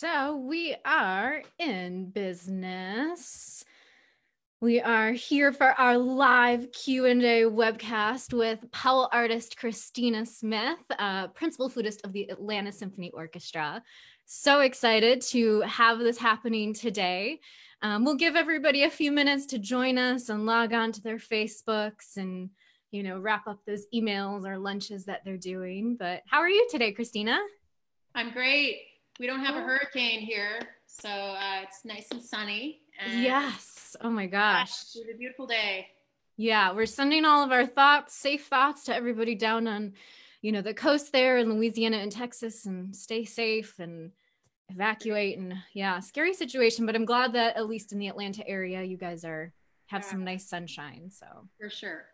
So we are in business. We are here for our live Q&A webcast with Powell artist Christina Smith, Principal Flutist of the Atlanta Symphony Orchestra. So excited to have this happening today. We'll give everybody a few minutes to join us and log on to their Facebooks and, you know, wrap up those emails or lunches that they're doing. But how are you today, Christina? I'm great. We don't have a hurricane here, so it's nice and sunny. And yes. Oh my gosh. It's a beautiful day. Yeah, we're sending all of our thoughts, safe thoughts to everybody down on, you know, the coast there in Louisiana and Texas, and stay safe and evacuate. And yeah, scary situation, but I'm glad that at least in the Atlanta area, you guys have some nice sunshine. So for sure.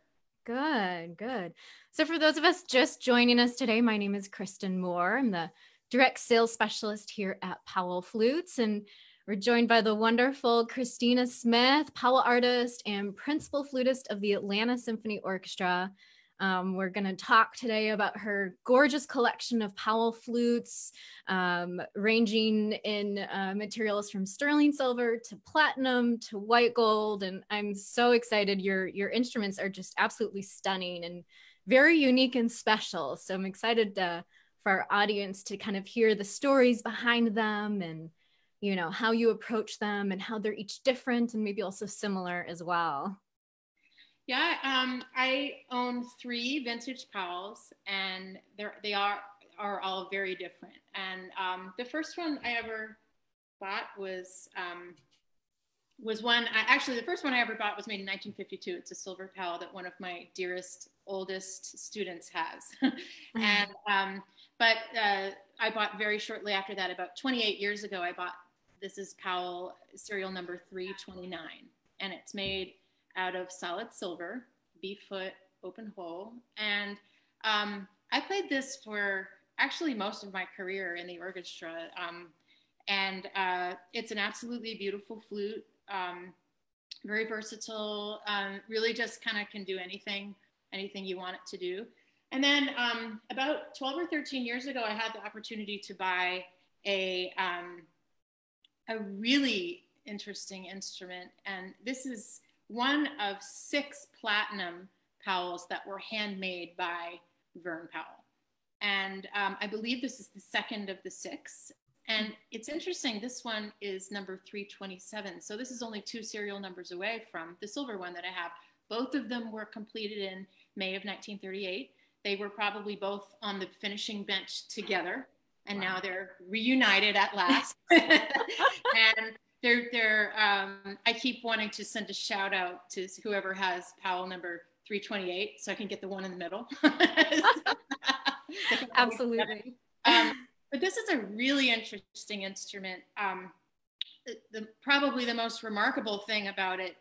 Good. So for those of us just joining us today, my name is Kristyn Moore. I'm the direct sales specialist here at Powell Flutes, and we're joined by the wonderful Christina Smith, Powell artist and principal flutist of the Atlanta Symphony Orchestra. We're going to talk today about her gorgeous collection of Powell flutes, ranging in materials from sterling silver to platinum to white gold. And I'm so excited. Your instruments are just absolutely stunning and very unique and special. So I'm excited for our audience to kind of hear the stories behind them and, you know, how you approach them and how they're each different and maybe also similar as well. Yeah, I own 3 vintage Powells, and they are all very different. And the first one I ever bought was one. Actually, the first one I ever bought was made in 1952. It's a silver Powell that one of my dearest, oldest students has. And but I bought very shortly after that, about 28 years ago. This is Powell serial number 329, and it's made out of solid silver, B-foot, open hole. And I played this for actually most of my career in the orchestra. And it's an absolutely beautiful flute, very versatile, really just kind of can do anything you want it to do. And then about 12 or 13 years ago, I had the opportunity to buy a really interesting instrument. And this is one of 6 platinum Powells that were handmade by Vern Powell. And I believe this is the second of the 6. And it's interesting, this one is number 327. So this is only 2 serial numbers away from the silver one that I have. Both of them were completed in May of 1938. They were probably both on the finishing bench together. And now they're reunited at last. And I keep wanting to send a shout out to whoever has Powell number 328 so I can get the one in the middle. Absolutely. But this is a really interesting instrument. Probably the most remarkable thing about it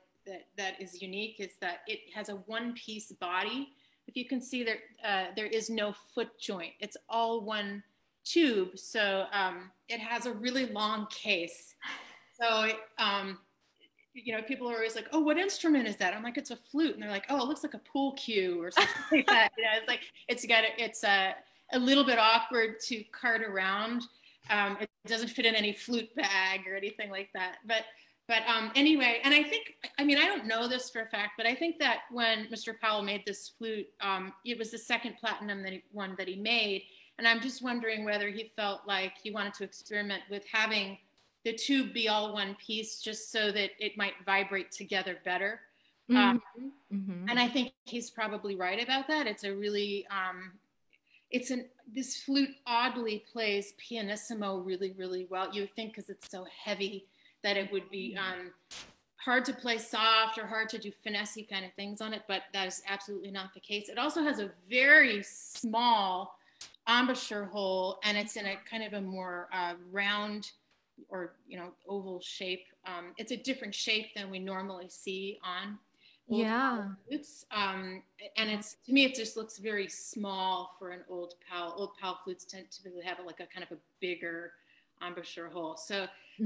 that is unique is that it has a one-piece body. If you can see there is no foot joint. It's all one tube. So it has a really long case. So, you know, people are always like, oh, what instrument is that? I'm like, it's a flute. And they're like, oh, it looks like a pool cue or something like that. You know, it's like, it's a little bit awkward to cart around. It doesn't fit in any flute bag or anything like that. But anyway, and I don't know this for a fact, but I think that when Mr. Powell made this flute, it was the second platinum one that he made. And I'm just wondering whether he felt like he wanted to experiment with having the tube be all one piece just so that it might vibrate together better. And I think he's probably right about that. It's a really, this flute oddly plays pianissimo really, really well. You would think because it's so heavy that it would be hard to play soft or hard to do finessey kind of things on it, but that is absolutely not the case. It also has a very small embouchure hole, and it's in a kind of a more round or, you know, oval shape. It's a different shape than we normally see on old flutes. And to me, it just looks very small for an old Powell. Old Powell flutes tend to typically have like a kind of a bigger embouchure hole. So I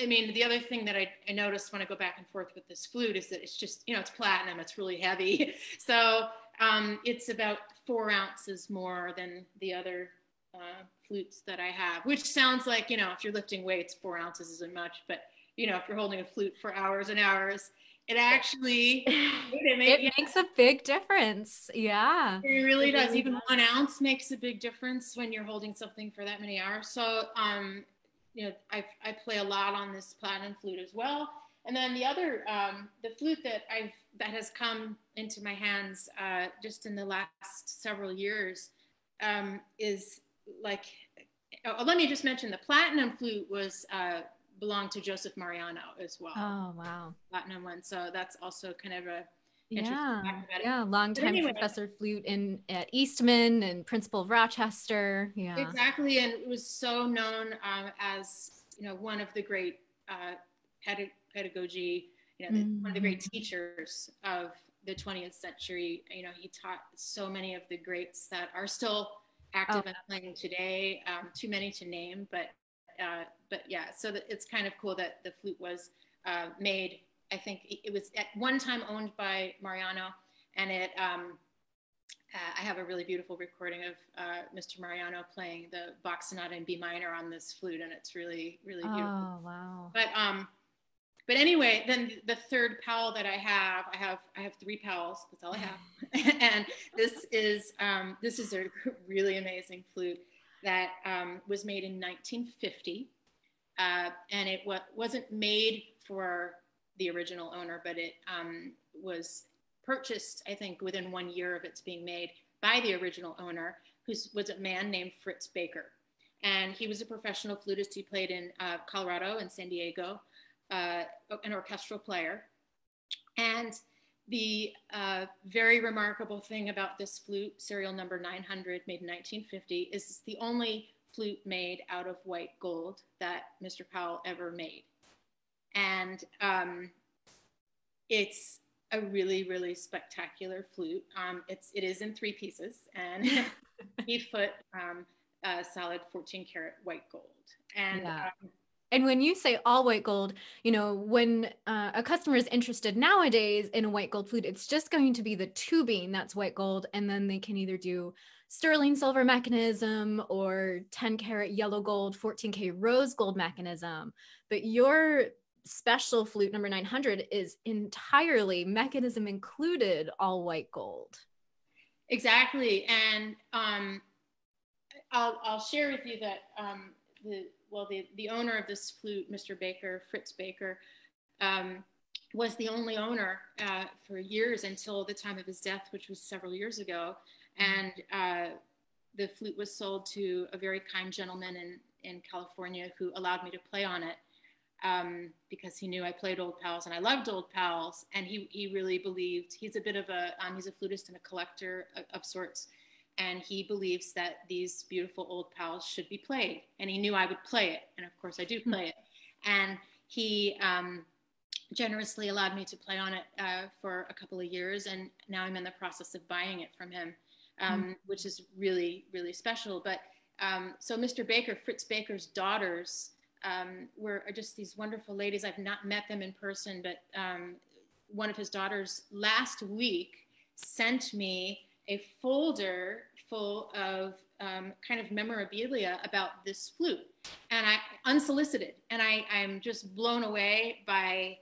mean, the other thing that I noticed when I go back and forth with this flute is that it's just, you know, it's platinum, it's really heavy. So it's about 4 ounces more than the other flutes that I have, which sounds like, if you're lifting weights, 4 ounces isn't much, but if you're holding a flute for hours and hours, it actually, it makes a big difference. Yeah. It really does. Even 1 ounce makes a big difference when you're holding something for that many hours. So, I play a lot on this platinum flute as well. And then the other, the flute that has come into my hands just in the last several years is like, let me just mention the platinum flute belonged to Joseph Mariano as well. Oh, wow. Platinum one. So that's also kind of a yeah, longtime professor flute at Eastman and principal of Rochester. Yeah, exactly, and it was so known as one of the great pedagogy, one of the great teachers of the 20th century. He taught so many of the greats that are still active and playing today. Too many to name, but yeah. So it's kind of cool that the flute was made. I think it was at one time owned by Mariano, and I have a really beautiful recording of Mr. Mariano playing the Bach Sonata in B minor on this flute, and it's really, really beautiful. Oh, wow. But anyway, then the third Powell that I have 3 Powells. That's all I have, and this is a really amazing flute that was made in 1950, and it wasn't made for the original owner, but it was purchased, I think, within 1 year of its being made by the original owner, who was a man named Fritz Baker. And he was a professional flutist. He played in Colorado and San Diego, an orchestral player. And the very remarkable thing about this flute, serial number 900, made in 1950, is it's the only flute made out of white gold that Mr. Powell ever made. And it's a really, really spectacular flute. It is in 3 pieces and 8-foot solid 14-karat white gold. And and when you say all white gold, when a customer is interested nowadays in a white gold flute, it's just going to be the tubing that's white gold, and then they can either do sterling silver mechanism or 10-karat yellow gold, 14K rose gold mechanism. But your special flute number 900 is entirely, mechanism included, all white gold. Exactly. And I'll share with you that the owner of this flute, Mr. Baker, Fritz Baker, was the only owner for years until the time of his death, which was several years ago. And the flute was sold to a very kind gentleman in California who allowed me to play on it. Because he knew I played old Powells and I loved old Powells, and he really believed, he's a bit of he's a flutist and a collector of sorts, and he believes that these beautiful old Powells should be played, and he knew I would play it, and of course I do play it, and he generously allowed me to play on it for a couple of years, and now I'm in the process of buying it from him, which is really, really special. But so Mr. Baker, Fritz Baker's daughters were just these wonderful ladies. I've not met them in person, but one of his daughters last week sent me a folder full of kind of memorabilia about this flute, and unsolicited, and I'm just blown away by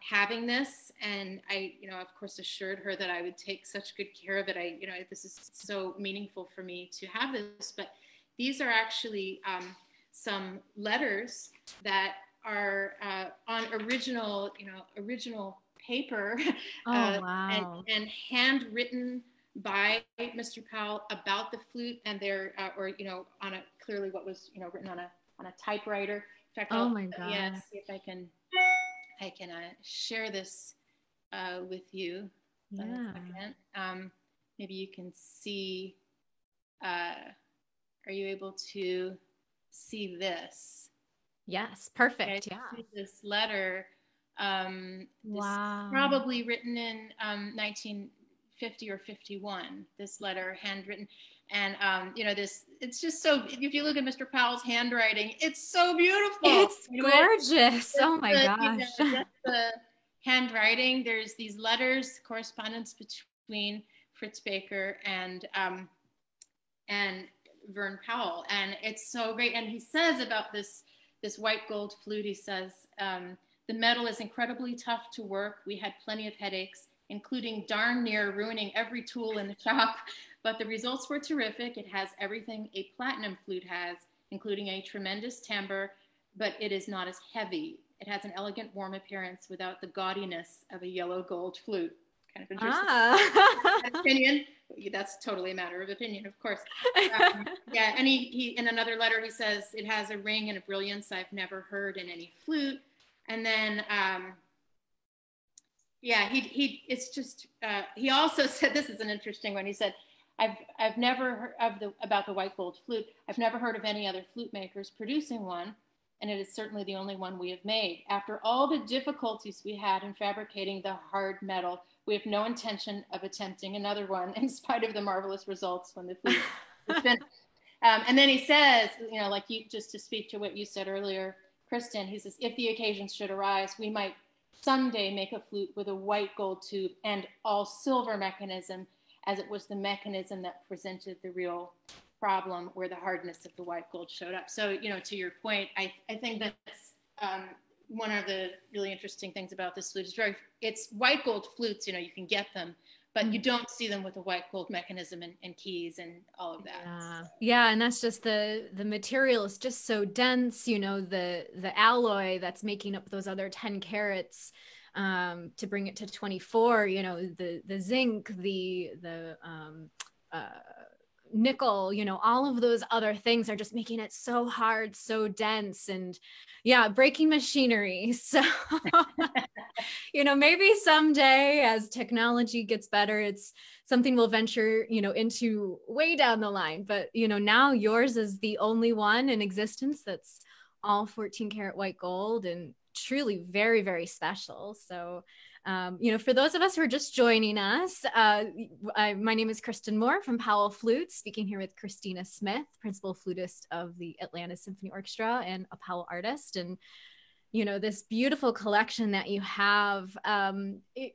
having this. And I, of course, assured her that I would take such good care of it. This is so meaningful for me to have this. But these are actually some letters that are on original paper, wow. and handwritten by Mr. Powell about the flute, and they're on a clearly what was written on a typewriter. In fact, my God. Yeah, see if I can share this with you. Yeah. Maybe you can see. Are you able to see this? Yes, perfect. Okay, yeah. This letter, wow. probably written in 1950 or 51. This letter, handwritten, and it's just so. If you look at Mr. Powell's handwriting, it's so beautiful. It's gorgeous. Oh my gosh. Just the handwriting. There's these letters, correspondence between Fritz Baker and Vern Powell, and it's so great. And he says about this white gold flute, he says, the metal is incredibly tough to work. We had plenty of headaches, including darn near ruining every tool in the shop, but the results were terrific. It has everything a platinum flute has, including a tremendous timbre, but it is not as heavy. It has an elegant, warm appearance without the gaudiness of a yellow gold flute. Kind of interesting. Opinion. That's totally a matter of opinion, of course. Yeah, and he in another letter, he says, it has a ring and a brilliance I've never heard in any flute. And then, yeah, it's just, he also said, this is an interesting one. He said, I've never heard about the white gold flute. I've never heard of any other flute makers producing one, and it is certainly the only one we have made. After all the difficulties we had in fabricating the hard metal, we have no intention of attempting another one, in spite of the marvelous results when the flute was finished. And then he says, you know, like just to speak to what you said earlier, Kristyn, he says, if the occasion should arise, we might someday make a flute with a white gold tube and all silver mechanism, as it was the mechanism that presented the real problem where the hardness of the white gold showed up. So, you know, to your point, I think that's one of the really interesting things about this flute. It's white gold flutes, you know, you can get them, but you don't see them with a white gold mechanism and keys and all of that. Yeah, yeah, and that's just the material is just so dense, you know, the alloy that's making up those other 10 carats to bring it to 24, you know, the zinc, the nickel, you know, all of those other things are just making it so hard, so dense, and yeah, breaking machinery. So, you know, maybe someday as technology gets better, it's something we'll venture, you know, into way down the line. But, you know, now yours is the only one in existence that's all 14 karat white gold and truly very, very special. So, you know, for those of us who are just joining us, my name is Kristyn Moore from Powell Flutes, speaking here with Christina Smith, Principal Flutist of the Atlanta Symphony Orchestra and a Powell artist. And, you know, this beautiful collection that you have, it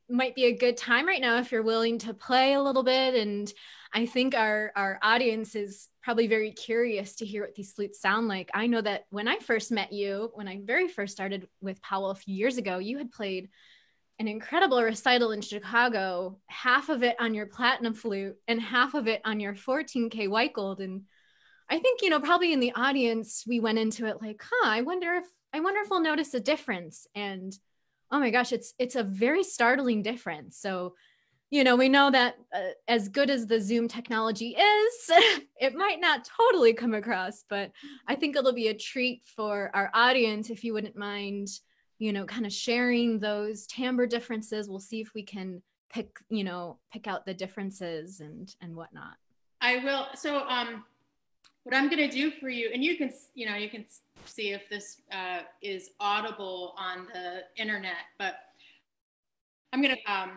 might be a good time right now if you're willing to play a little bit. And I think our audience is probably very curious to hear what these flutes sound like. I know that when I first met you, when I very first started with Powell a few years ago, you had played an incredible recital in Chicago, half of it on your platinum flute and half of it on your 14K white gold. And I think, you know, probably in the audience, we went into it like, I wonder if we'll notice a difference. And oh my gosh, it's a very startling difference. So, you know, we know that as good as the Zoom technology is, it might not totally come across, but I think it'll be a treat for our audience if you wouldn't mind, you know, kind of sharing those timbre differences. We'll see if we can pick out the differences and whatnot. I will. So what I'm going to do for you, and you can see if this is audible on the internet, but I'm going to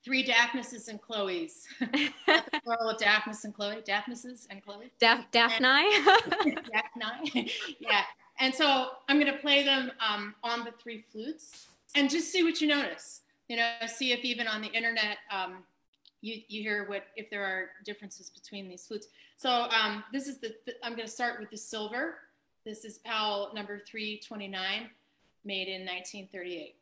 3 Daphneses and Chloes. The plural of Daphnes and Chloe. Daphneses and Chloe. Daphne. Daphne. Yeah. And so I'm going to play them on the 3 flutes and just see what you notice. You know, see if even on the internet you hear if there are differences between these flutes. So this is I'm going to start with the silver. This is Powell number 329, made in 1938.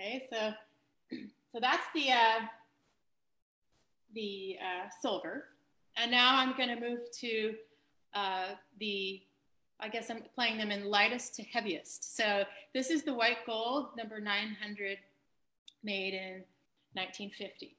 Okay, so that's the silver, and now I'm going to move to I guess I'm playing them in lightest to heaviest. So this is the white gold, number 900, made in 1950.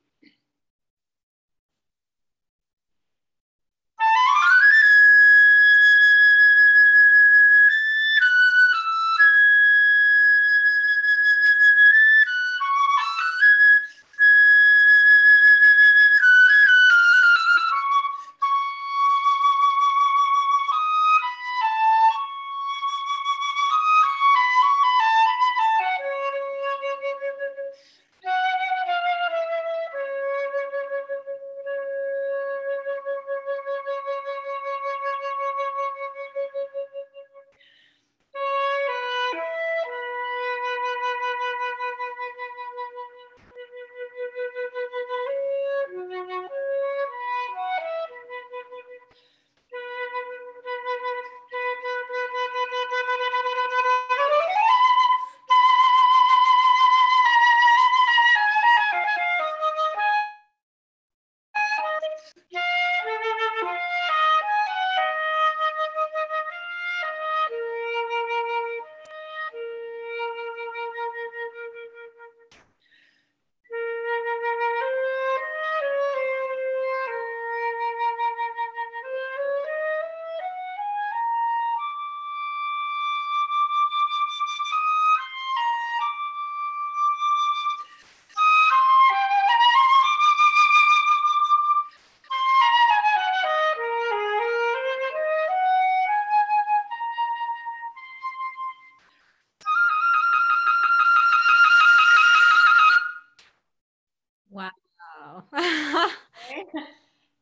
Wow.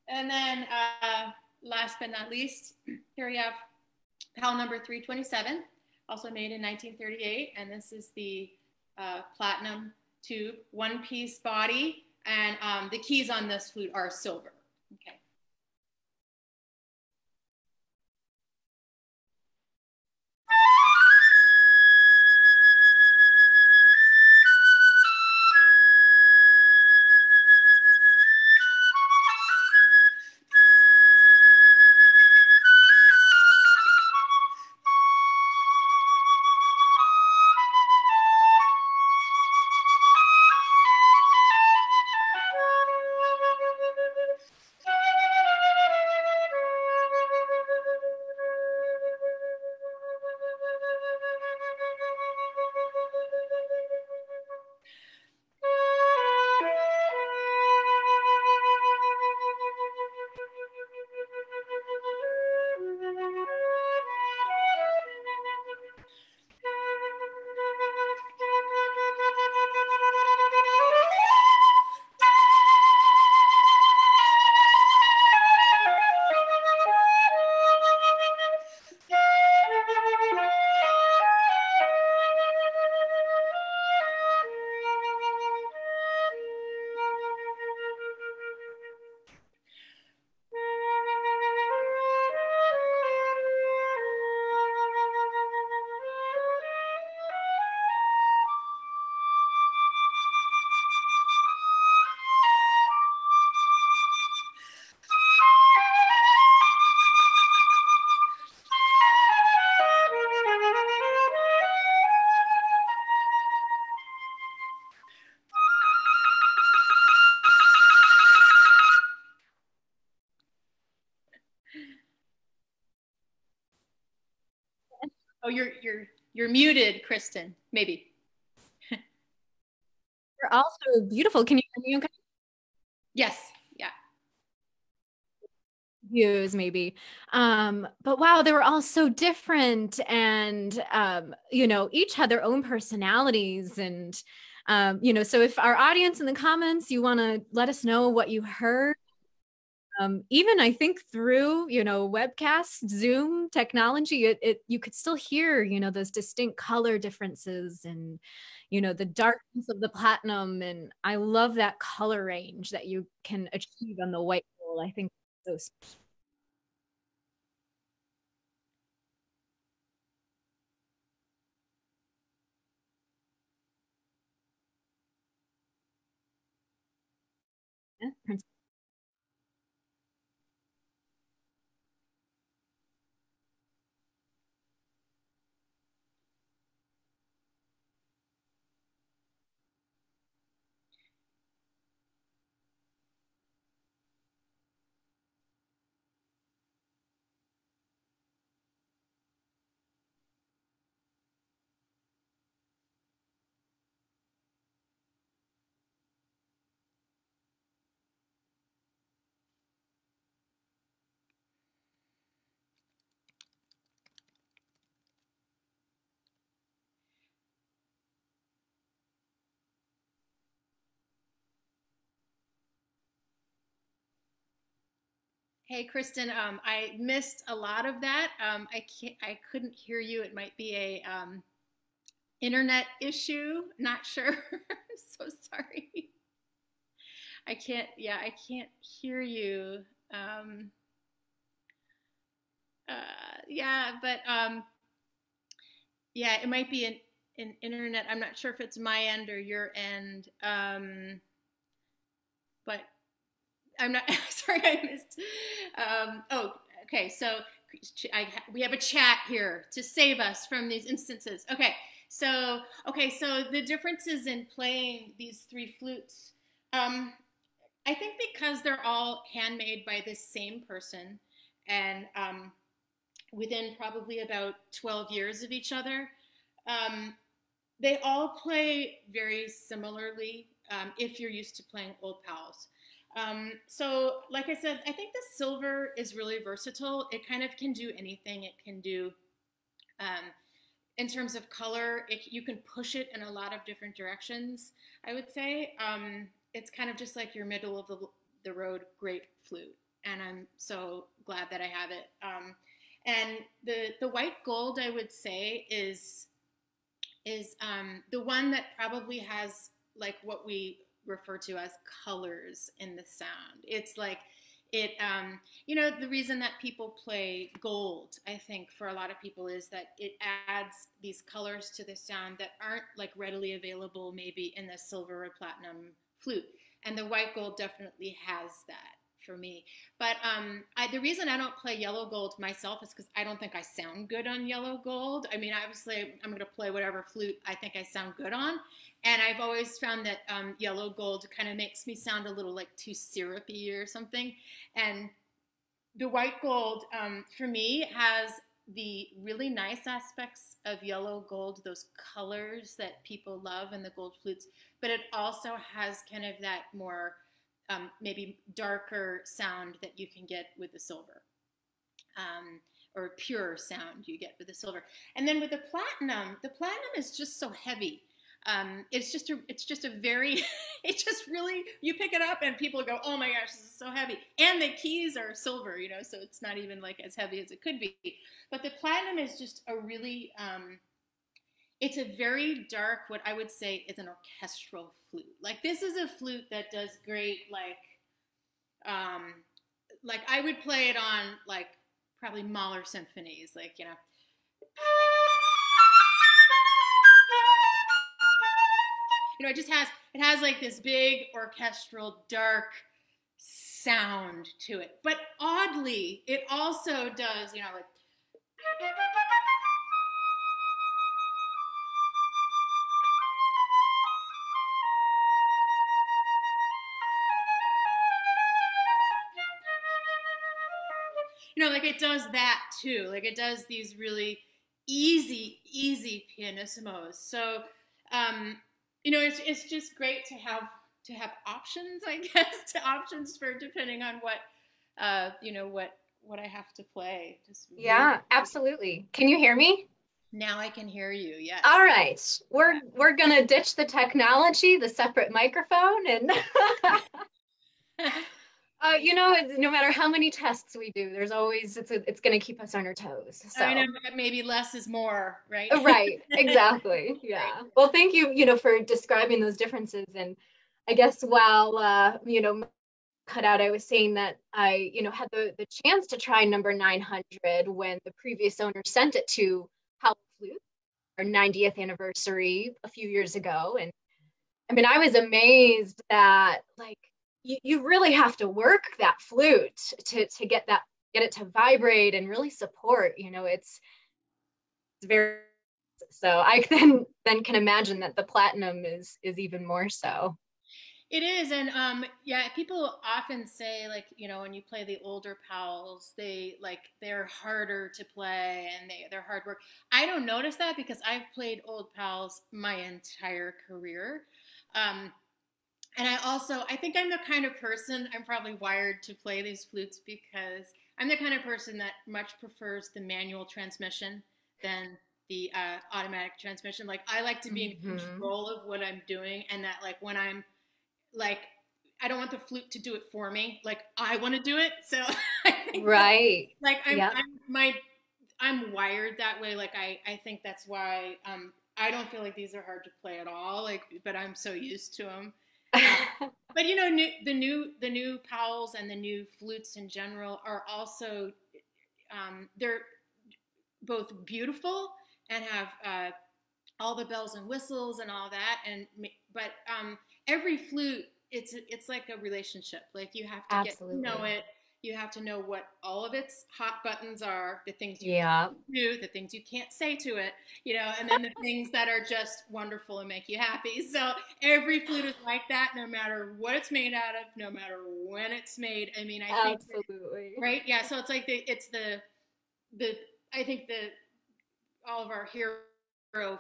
And then last but not least, here we have Powell number 327, also made in 1938. And this is the platinum tube, one-piece body. And the keys on this flute are silver. Okay. Oh, you're muted, Kristyn. Maybe. You're also beautiful. Can you hear me okay? Yes. Yeah. Views maybe. But wow, they were all so different, and each had their own personalities. And so if our audience in the comments, you want to let us know what you heard. Even I think through, webcast, Zoom technology, you could still hear, those distinct color differences, and, the darkness of the platinum. And I love that color range that you can achieve on the white gold. I think so. Principal. Hey, Kristyn, I missed a lot of that. I couldn't hear you. It might be a internet issue. Not sure. I'm so sorry. I can't hear you. Um, yeah, but yeah, it might be an internet. I'm not sure if it's my end or your end. But I'm not sorry, I missed. Oh, okay. So we have a chat here to save us from these instances. So the differences in playing these three flutes. I think because they're all handmade by this same person, and within probably about 12 years of each other, um, they all play very similarly. If you're used to playing old Powells. So, like I said, I think the silver is really versatile. It kind of can do anything. It can do, um, in terms of color, you can push it in a lot of different directions, I would say. It's kind of just like your middle of the road great flute. And I'm so glad that I have it. And the white gold, I would say, is the one that probably has like what we refer to as colors in the sound. It's like the reason that people play gold, I think for a lot of people, is that it adds these colors to the sound that aren't like readily available maybe in the silver or platinum flute. And the white gold definitely has that for me. But the reason I don't play yellow gold myself is because I don't think I sound good on yellow gold. I mean, obviously, I'm going to play whatever flute I think I sound good on. And I've always found that yellow gold kind of makes me sound a little like too syrupy or something. And the white gold, for me, has the really nice aspects of yellow gold, those colors that people love in the gold flutes. But it also has kind of that more maybe darker sound that you can get with the silver, or pure sound you get with the silver. And then with the platinum is just so heavy. It's just a very, it just really, you pick it up and people go, oh my gosh, this is so heavy. And the keys are silver, so it's not even like as heavy as it could be. But the platinum is just a really, it's a very dark, what I would say is an orchestral flute. Like this is a flute that does great, like I would play it on like probably Mahler symphonies, it has like this big orchestral dark sound to it. But oddly, it also does, like like it does that too. Like it does these really easy pianissimos. So, it's just great to have options, I guess, options for depending on what, what I have to play. Yeah, absolutely. Can you hear me? Now I can hear you. Yes. All right. We're gonna ditch the technology, the separate microphone, and no matter how many tests we do, there's always it's going to keep us on our toes. So I know, maybe less is more, right? Right, exactly. Yeah. Right. Well, thank you, for describing those differences. And I guess while cut out, I was saying that I, had the chance to try number 900 when the previous owner sent it to Powell Flutes, our 90th anniversary a few years ago. And I mean, I was amazed that like you really have to work that flute to get it to vibrate and really support, it's very, so I then can imagine that the platinum is even more so. It is, and yeah, people often say like, when you play the older Powells, they're harder to play and they're hard work. I don't notice that because I've played old Powells my entire career. Um, and I think I'm the kind of person, I'm probably wired to play these flutes because I'm the kind of person that much prefers the manual transmission than the automatic transmission. Like I like to be in Mm-hmm. control of what I'm doing, and that like when I'm like, I don't want the flute to do it for me. Like I want to do it. So I think that, Right. like Yep. I'm wired that way. Like I think that's why I don't feel like these are hard to play at all. Like, but I'm so used to them. Uh, but the new Powells and the new flutes in general are also they're both beautiful and have all the bells and whistles and all that. But every flute, it's like a relationship. Like you have to get to know Absolutely. it. You have to know what all of its hot buttons are, the things you Yeah. can do, the things you can't say to it, and then the things that are just wonderful and make you happy. So every flute is like that, no matter what it's made out of, no matter when it's made. I mean, I think that, Absolutely. right? Yeah. So it's like the I think the all of our hero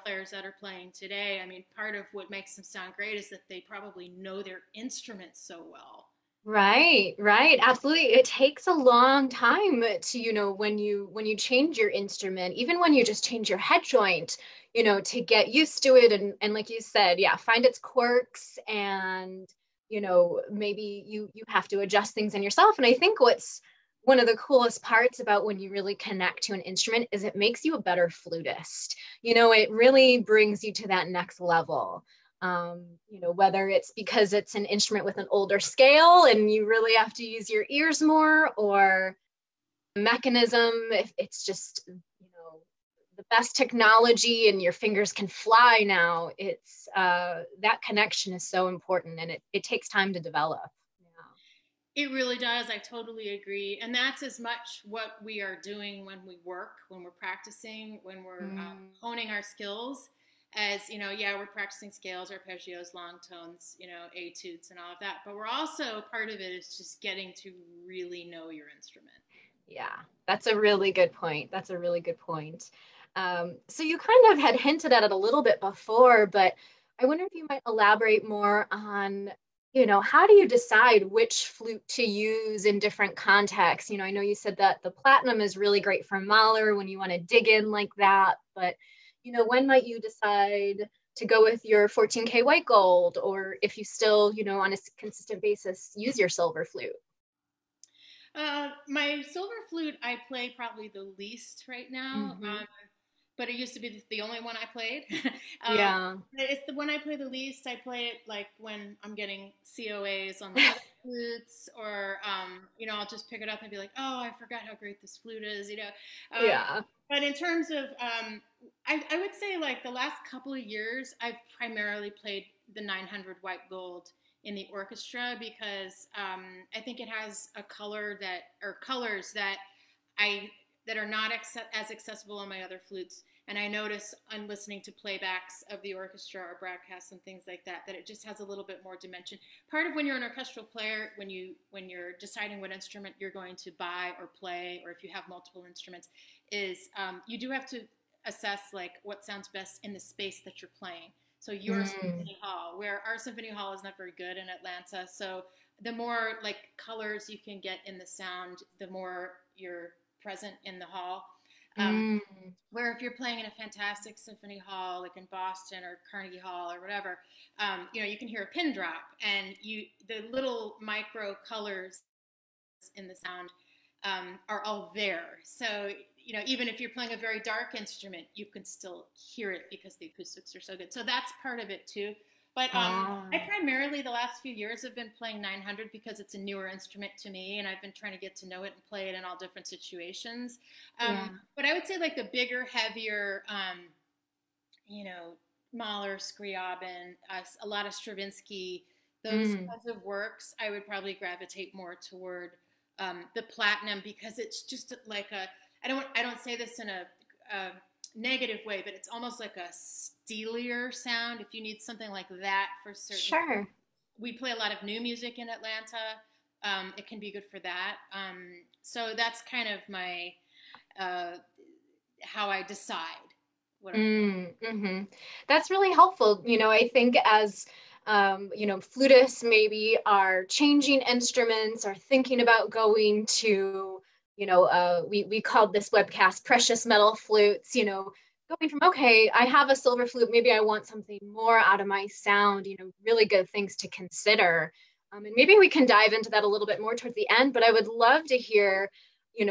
players that are playing today, I mean, part of what makes them sound great is that they probably know their instruments so well. Right, right. Absolutely. It takes a long time to, when you change your instrument, even when you just change your head joint, to get used to it and like you said, yeah, find its quirks and, maybe you have to adjust things in yourself. And I think what's one of the coolest parts about when you really connect to an instrument is it makes you a better flutist. It really brings you to that next level. Whether it's because it's an instrument with an older scale and you really have to use your ears more, or mechanism, if it's just, the best technology and your fingers can fly now, it's that connection is so important and it takes time to develop. It really does. I totally agree. And that's as much what we are doing when we work, when we're practicing, when we're Yeah. honing our skills. As yeah, we're practicing scales, arpeggios, long tones, etudes, and all of that. But we're also, part of it is just getting to really know your instrument. Yeah, that's a really good point. That's a really good point. So you kind of had hinted at it a little bit before, but I wonder if you might elaborate more on, how do you decide which flute to use in different contexts? I know you said that the platinum is really great for Mahler when you want to dig in like that, but, when might you decide to go with your 14K white gold, or if you still, on a consistent basis, use your silver flute? My silver flute, I play probably the least right now, Hmm. but it used to be the only one I played. um, Yeah. it's the one I play the least. I play it like when I'm getting COAs on my other flutes, or I'll just pick it up and be like, oh, I forgot how great this flute is. Yeah. But in terms of, I would say like the last couple of years, I've primarily played the 900 white gold in the orchestra because I think it has a color or colors I that are not as accessible on my other flutes. And I notice on listening to playbacks of the orchestra or broadcasts and things like that, that it just has a little bit more dimension. Part of when you're an orchestral player, when you're deciding what instrument you're going to buy or play, or if you have multiple instruments, is you do have to assess like what sounds best in the space that you're playing. So your Mm. symphony hall, where our symphony hall is not very good in Atlanta, so the more like colors you can get in the sound, the more you're present in the hall. Um, Mm. where if you're playing in a fantastic symphony hall, like in Boston or Carnegie Hall or whatever, you can hear a pin drop, and the little micro colors in the sound are all there. So even if you're playing a very dark instrument, you can still hear it because the acoustics are so good. So that's part of it too. But I Ah. primarily the last few years have been playing 900 because it's a newer instrument to me, and I've been trying to get to know it and play it in all different situations. Yeah. But I would say like the bigger, heavier, you know, Mahler, Scriabin, a lot of Stravinsky, those kinds of works, I would probably gravitate more toward the platinum, because it's just like I don't say this in a negative way, but it's almost like a steelier sound. If you need something like that for certain, Sure. we play a lot of new music in Atlanta. It can be good for that. So that's kind of my how I decide what Mm-hmm. That's really helpful. I think as flutists maybe are changing instruments or thinking about going to, we called this webcast precious metal flutes, going from, okay, I have a silver flute, maybe I want something more out of my sound, really good things to consider. And maybe we can dive into that a little bit more towards the end, but I would love to hear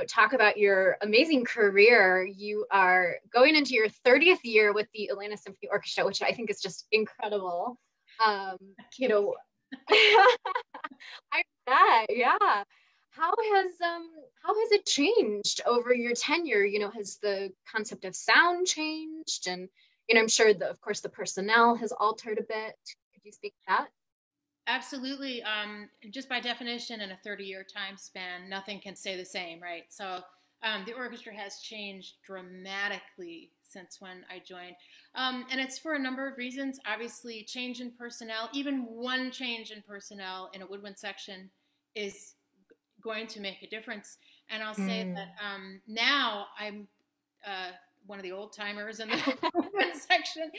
talk about your amazing career. You are going into your 30th year with the Atlanta Symphony Orchestra, which I think is just incredible. Um, you know, I bet, yeah. How has it changed over your tenure? Has the concept of sound changed? And I'm sure of course the personnel has altered a bit. Could you speak to that? Absolutely. Just by definition, in a 30-year time span, nothing can stay the same, right? So the orchestra has changed dramatically since when I joined. And it's for a number of reasons. Obviously, change in personnel, even one change in personnel in a woodwind section is going to make a difference. And I'll say that now I'm one of the old timers in the section.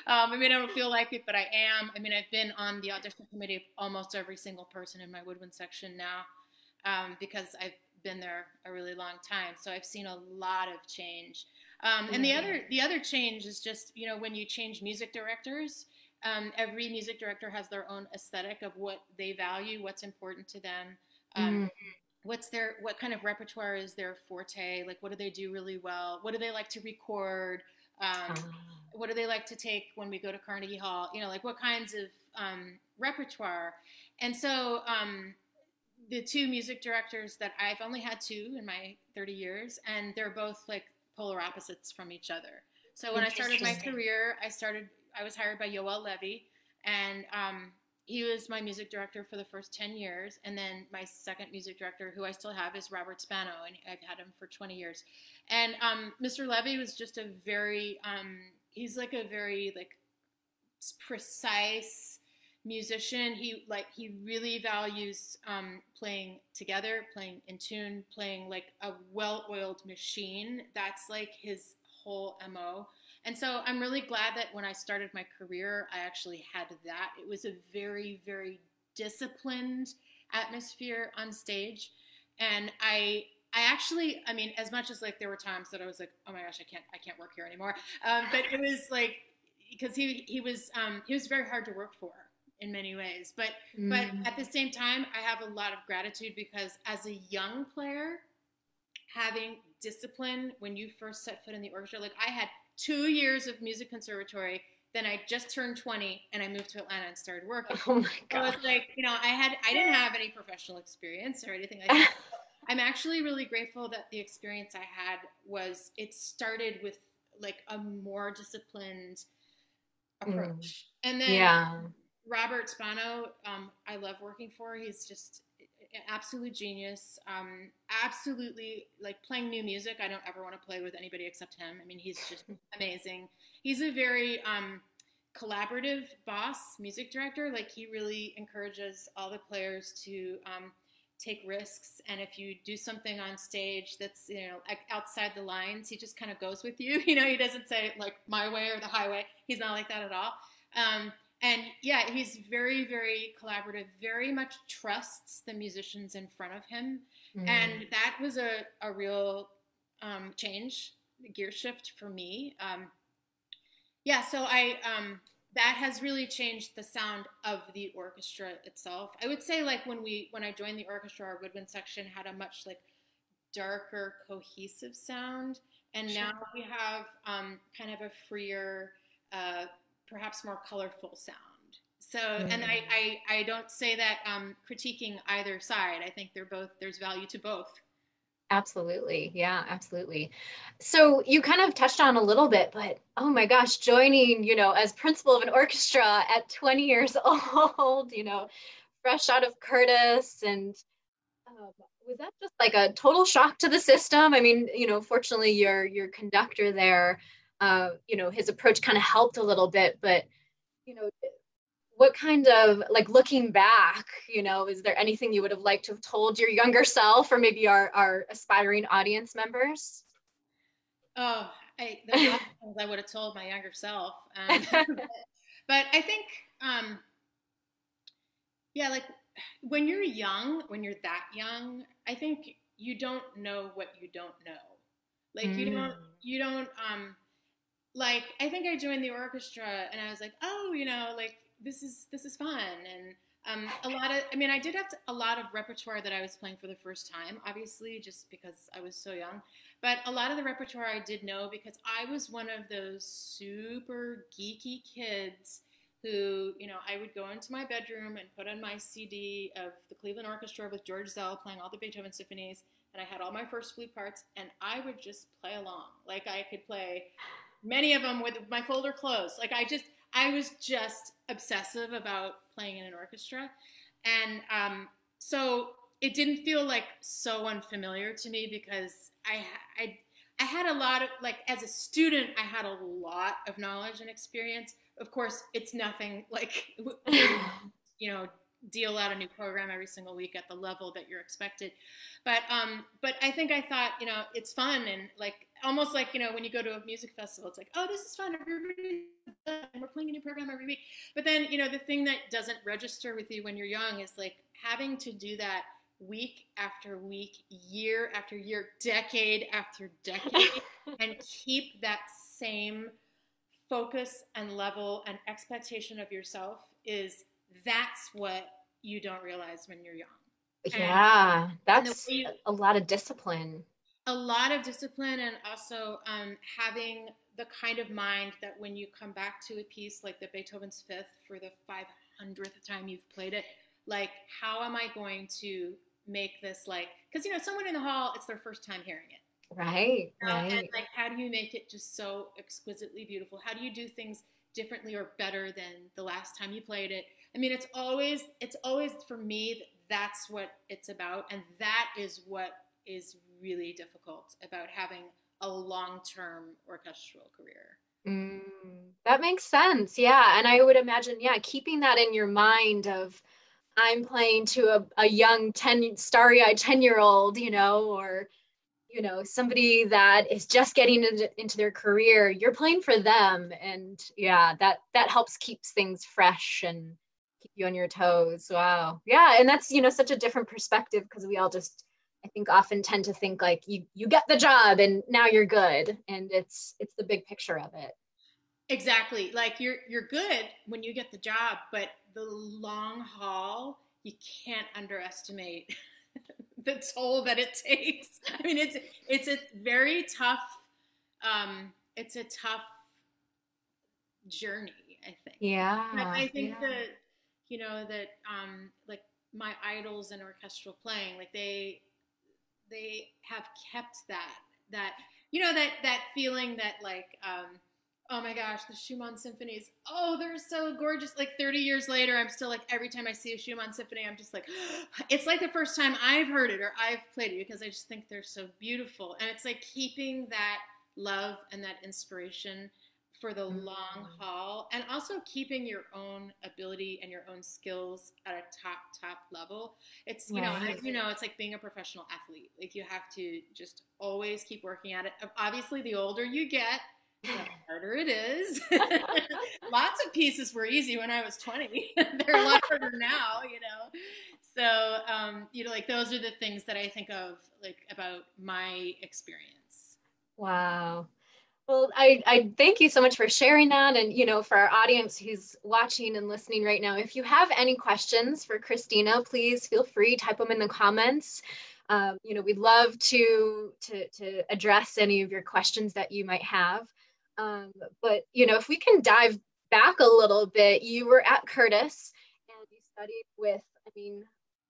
I don't feel like it, but I am. I've been on the audition committee of almost every single person in my woodwind section now, because I've been there a really long time. So I've seen a lot of change. And the other change is just, when you change music directors, every music director has their own aesthetic of what they value, what's important to them. What kind of repertoire is their forte? Like, what do they do really well? What do they like to record? What do they like to take when we go to Carnegie Hall? Like what kinds of repertoire? And so the two music directors that I've only had two in my 30 years, and they're both like polar opposites from each other. So when I started my career, I was hired by Yoel Levy, and he was my music director for the first 10 years. And then my second music director, who I still have, is Robert Spano, and I've had him for 20 years. And Mr. Levy was just he's like a very like precise musician. He really values playing together, playing in tune, playing like a well-oiled machine. That's like his whole MO. And so I'm really glad that when I started my career, I actually had that. It was a very, very disciplined atmosphere on stage. And I actually, as much as like there were times that I was like, oh my gosh, I can't work here anymore. But it was like, because he was very hard to work for in many ways. But at the same time, I have a lot of gratitude, because as a young player, having discipline when you first set foot in the orchestra, like I had 2 years of music conservatory, then I just turned 20 and I moved to Atlanta and started working. Oh my God. So it's like, I didn't have any professional experience or anything like that. I'm actually really grateful that the experience I had it started with like a more disciplined approach. And then Robert Spano, I love working for. He's just an absolute genius. Absolutely, like playing new music, I don't ever want to play with anybody except him. He's just amazing. He's a very collaborative boss, music director. Like he really encourages all the players to take risks. And if you do something on stage that's, outside the lines, he just kind of goes with you. He doesn't say like my way or the highway. He's not like that at all. And yeah, he's very, very collaborative, very much trusts the musicians in front of him. And that was a real change, gear shift for me. So that has really changed the sound of the orchestra itself. I would say like when I joined the orchestra, our woodwind section had a much like darker, cohesive sound. And now we have kind of a freer, perhaps more colorful sound. So, and I don't say that critiquing either side. I think there's value to both. Absolutely. Yeah, absolutely. So you kind of touched on a little bit, but oh my gosh, joining, as principal of an orchestra at 20 years old, fresh out of Curtis. And was that just like a total shock to the system? I mean, fortunately your conductor there, his approach kind of helped a little bit, but, you know, what kind of, like, looking back, is there anything you would have liked to have told your younger self, or maybe our aspiring audience members? Oh, there's lots of things I would have told my younger self. But I think, yeah, like when you're young, when you're that young, I think you don't know what you don't know. Like you don't, like, I think I joined the orchestra and I was like, oh, like this is fun. And I did have a lot of repertoire that I was playing for the first time, obviously, just because I was so young. But a lot of the repertoire I did know because I was one of those super geeky kids who, I would go into my bedroom and put on my CD of the Cleveland Orchestra with George Zell playing all the Beethoven symphonies, and I had all my first flute parts, and I would just play along. Like I could play many of them with my folder closed. Like I was just obsessive about playing in an orchestra. And so it didn't feel like so unfamiliar to me because I had a lot of, like, as a student, I had a lot of knowledge and experience. Of course, it's nothing like, deal out a new program every single week at the level that you're expected. But I think I thought, it's fun, and like almost like, when you go to a music festival, it's like, oh, this is fun. We're playing a new program every week. But then, the thing that doesn't register with you when you're young is like having to do that week after week, year after year, decade after decade, and keep that same focus and level and expectation of yourself that's what you don't realize when you're young. Yeah, that's a lot of discipline. A lot of discipline, and also having the kind of mind that when you come back to a piece like the Beethoven's Fifth for the 500th time you've played it, like, how am I going to make this, like, because, someone in the hall, it's their first time hearing it. Right. And like, how do you make it just so exquisitely beautiful? How do you do things differently or better than the last time you played it? I mean, it's always for me, that's what it's about. And that is what is really difficult about having a long-term orchestral career. That makes sense. Yeah. And I would imagine, keeping that in your mind of, I'm playing to a young starry-eyed 10-year-old, or, somebody that is just getting into their career. You're playing for them. And yeah, that helps keeps things fresh and keep you on your toes. Wow. Yeah. And that's, such a different perspective, because we all just, I think, often tend to think like you get the job and now you're good. And it's the big picture of it. Exactly. Like you're good when you get the job, but the long haul, you can't underestimate the toll that it takes. I mean, it's a very tough, it's a tough journey, I think. Yeah. But I think that, like my idols in orchestral playing, like they have kept that that feeling that, like, oh my gosh, the Schumann symphonies, oh, they're so gorgeous. Like 30 years later, I'm still like, every time I see a Schumann symphony, I'm just like, it's like the first time I've heard it or I've played it, because I just think they're so beautiful. And it's like keeping that love and that inspiration for the long haul, and also keeping your own ability and your own skills at a top level. It's, it's like being a professional athlete. Like, you have to just always keep working at it. Obviously, the older you get, the harder it is. Lots of pieces were easy when I was 20. They're a lot harder now, So, like, those are the things that I think of, like, about my experience. Wow. Well, I thank you so much for sharing that. And, for our audience who's watching and listening right now, if you have any questions for Christina, please feel free, type them in the comments. We'd love to address any of your questions that you might have. But, if we can dive back a little bit, you were at Curtis and you studied with,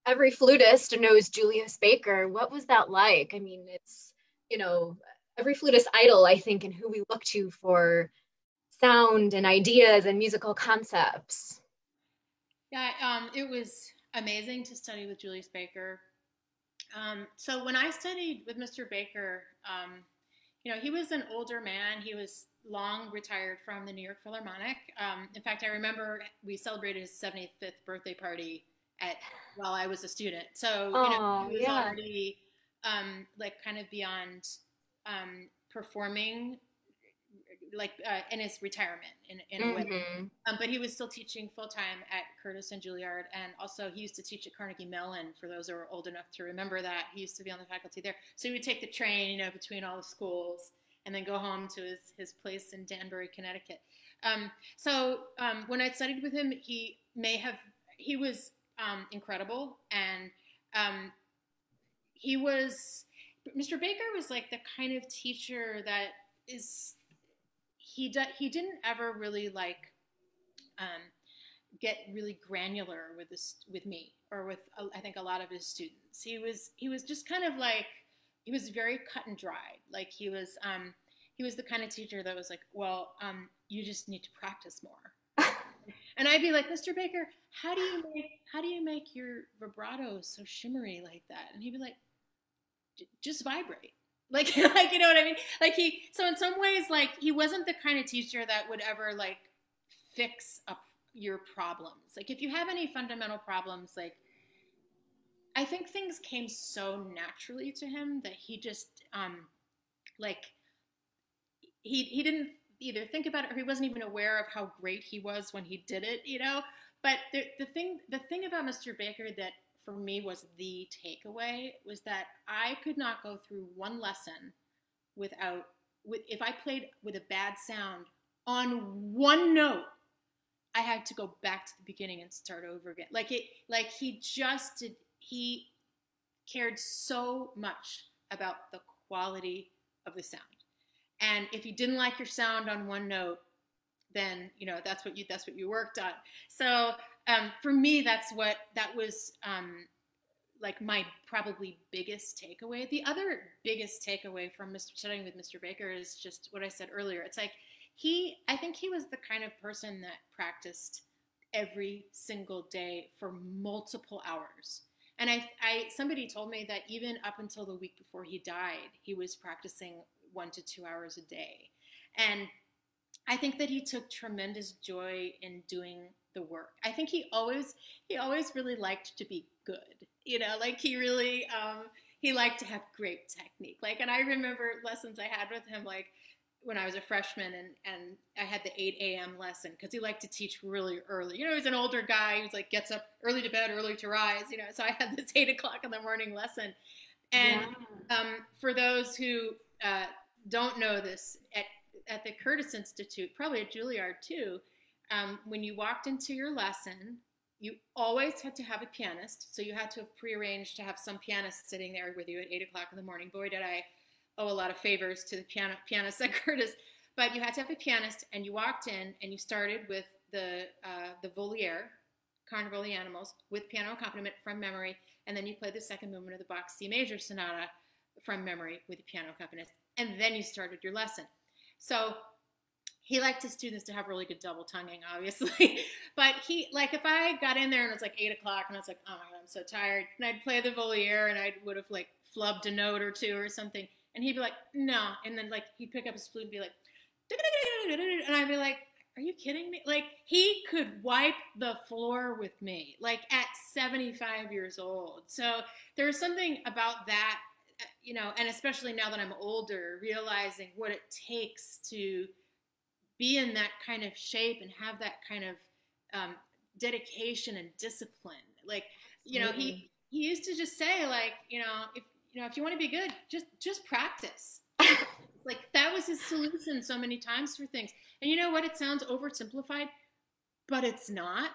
every flutist knows Julius Baker. What was that like? I mean, it's, you know, every flutist idol, I think, and who we look to for sound and ideas and musical concepts. Yeah, it was amazing to study with Julius Baker. So when I studied with Mr. Baker, he was an older man. He was long retired from the New York Philharmonic. In fact, I remember we celebrated his 75th birthday party while I was a student. So, Oh, he was yeah. already like kind of beyond performing, like in his retirement in a way. Mm-hmm. But he was still teaching full time at Curtis and Juilliard, and also he used to teach at Carnegie Mellon. For those who are old enough to remember that, he used to be on the faculty there. So he would take the train, between all the schools, and then go home to his place in Danbury, Connecticut. When I studied with him, he was incredible, and Mr. Baker was like the kind of teacher that is. He didn't ever really get really granular with me or with I think a lot of his students. He was just kind of like, he was very cut and dried. Like he was the kind of teacher that was like, well, you just need to practice more. And I'd be like, Mr. Baker, how do you make your vibrato so shimmery like that? And he'd be like, just vibrate. Like, you know what I mean? So in some ways, like, he wasn't the kind of teacher that would ever, like, fix up your problems. Like, if you have any fundamental problems, like, I think things came so naturally to him that he just, he didn't either think about it or he wasn't even aware of how great he was when he did it, But the thing about Mr. Baker that for me was the takeaway was that I could not go through one lesson if I played with a bad sound on one note, I had to go back to the beginning and start over again. He cared so much about the quality of the sound. And if you didn't like your sound on one note, then that's what you worked on. So for me, that was like my probably biggest takeaway. The other biggest takeaway from studying with Mr. Baker is just what I said earlier. It's like I think he was the kind of person that practiced every single day for multiple hours. And somebody told me that even up until the week before he died, he was practicing 1 to 2 hours a day. And I think that he took tremendous joy in doing the work. I think he always really liked to be good. Like he really, he liked to have great technique. Like, and I remember lessons I had with him, like when I was a freshman and I had the 8 a.m. lesson because he liked to teach really early. He's an older guy who's like gets up early to bed, early to rise, so I had this 8 o'clock in the morning lesson. And for those who don't know this, at the Curtis Institute, probably at Juilliard too, when you walked into your lesson, you always had to have a pianist. So you had to have prearranged to have some pianist sitting there with you at 8 o'clock in the morning. Boy, did I owe a lot of favors to the pianist at Curtis. But you had to have a pianist, and you walked in, and you started with the Voliere, Carnival of the Animals, with piano accompaniment from memory, and then you played the second movement of the Bach C major sonata from memory with a piano accompanist, and then you started your lesson. So he liked his students to have really good double tonguing, obviously. But if I got in there and it was like 8 o'clock and I was like, oh my God, I'm so tired. And I'd play the Voliere and I would have like flubbed a note or two or something. And he'd be like, no. And then like he'd pick up his flute and be like, and I'd be like, are you kidding me? Like he could wipe the floor with me, like at 75 years old. So there's something about that, and especially now that I'm older, realizing what it takes to be in that kind of shape and have that kind of dedication and discipline. Like, he used to just say, like, if you want to be good, just practice. Like that was his solution so many times for things. And you know what? It sounds oversimplified, but it's not.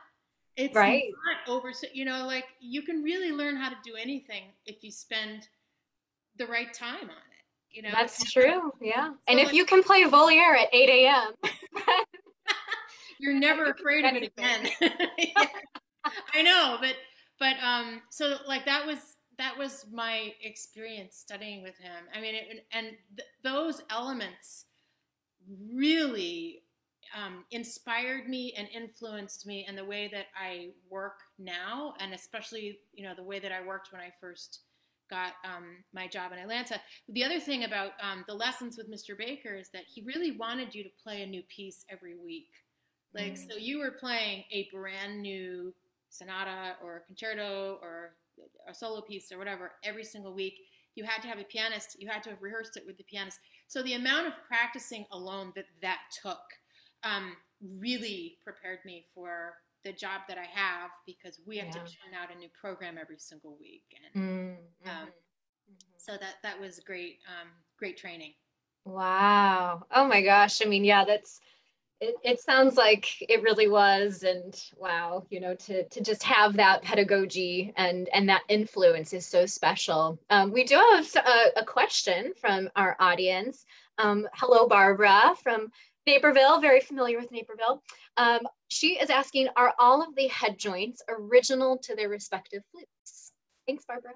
It's right. Not like you can really learn how to do anything if you spend the right time on it. That's true. Yeah. So and if you can play Voliere at 8 a.m. you're never afraid of it again. Yeah. I know, but But so like that was my experience studying with him. I mean, those elements really inspired me and influenced me in the way that I work now, and especially, the way that I worked when I first got my job in Atlanta. The other thing about the lessons with Mr. Baker is that he really wanted you to play a new piece every week. Like, so you were playing a brand new sonata or concerto or a solo piece or whatever every single week. You had to have a pianist. You had to have rehearsed it with the pianist. So the amount of practicing alone that took really prepared me for the job that I have, because we have to churn out a new program every single week. And so that was great, great training. Wow. Oh my gosh. I mean, yeah, it sounds like it really was. And wow, to just have that pedagogy and that influence is so special. We do have a question from our audience. Hello, Barbara from Naperville, very familiar with Naperville. She is asking, are all of the head joints original to their respective flutes? Thanks, Barbara.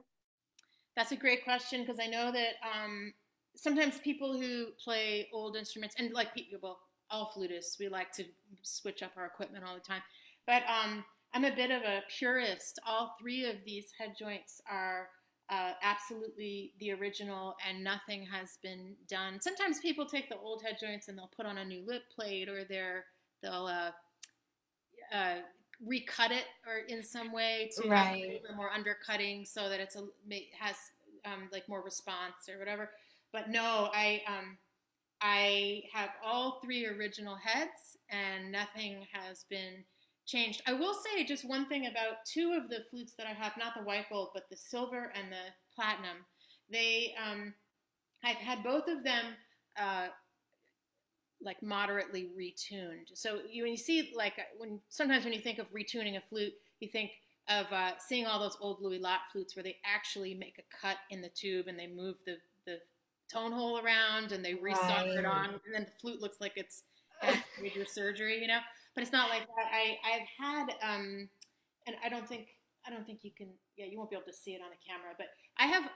That's a great question, because I know that sometimes people who play old instruments, and like people, all flutists, we like to switch up our equipment all the time. But I'm a bit of a purist. All three of these head joints are absolutely the original, and nothing has been done. Sometimes people take the old head joints and they'll put on a new lip plate, or they'll recut it or in some way to have a little bit more undercutting, so that it has like more response or whatever. But no, I have all three original heads, and nothing has been changed. I will say just one thing about two of the flutes that I have, not the white gold, but the silver and the platinum. I've had both of them like moderately retuned. So when you see, like, sometimes when you think of retuning a flute, you think of seeing all those old Louis Lott flutes where they actually make a cut in the tube and they move the tone hole around and they resolder it on, and then the flute looks like it's had major surgery, But it's not like that. I've had, and I don't think you can. Yeah, you won't be able to see it on a camera, but I have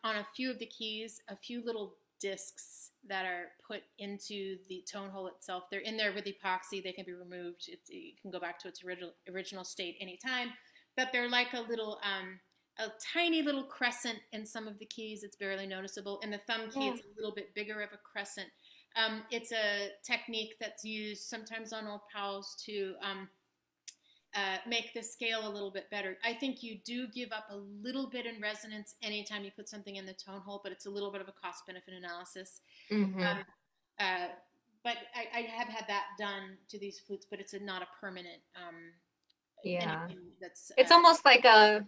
on a few of the keys a few little discs that are put into the tone hole itself. They're in there with epoxy. They can be removed. It can go back to its original state anytime. But they're like a tiny little crescent in some of the keys. It's barely noticeable. In the thumb key, it's a little bit bigger of a crescent. It's a technique that's used sometimes on old Powells to make the scale a little bit better. I think you do give up a little bit in resonance anytime you put something in the tone hole, but it's a little bit of a cost-benefit analysis. But I have had that done to these flutes, but it's not a permanent that's it's almost like a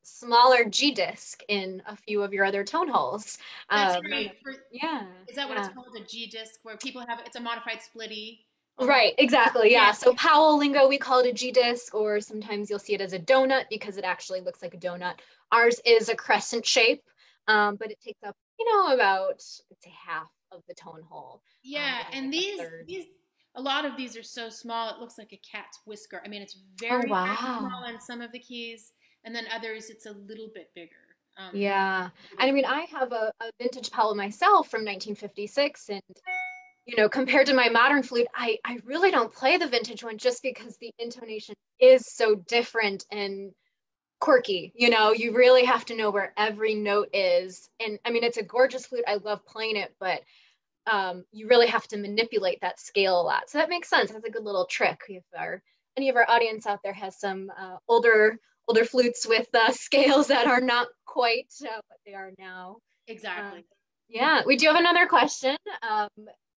smaller G disc in a few of your other tone holes. That's right. Is that what it's called, a G disc, where people have it's a modified splitty? Right, exactly. Yeah. So Powell lingo, we call it a G disc, or sometimes you'll see it as a donut because it actually looks like a donut. Ours is a crescent shape, but it takes up, about, I'd say, half of the tone hole. Yeah, and these a lot of these are so small, it looks like a cat's whisker. I mean, it's very, very small on some of the keys, and then others, it's a little bit bigger. And I mean, I have a vintage Powell myself from 1956, and compared to my modern flute, I really don't play the vintage one just because the intonation is so different and quirky. You really have to know where every note is. And I mean, it's a gorgeous flute. I love playing it, but you really have to manipulate that scale a lot. So that makes sense. That's a good little trick. If any of our audience out there has some older flutes with scales that are not quite what they are now. Exactly. We do have another question.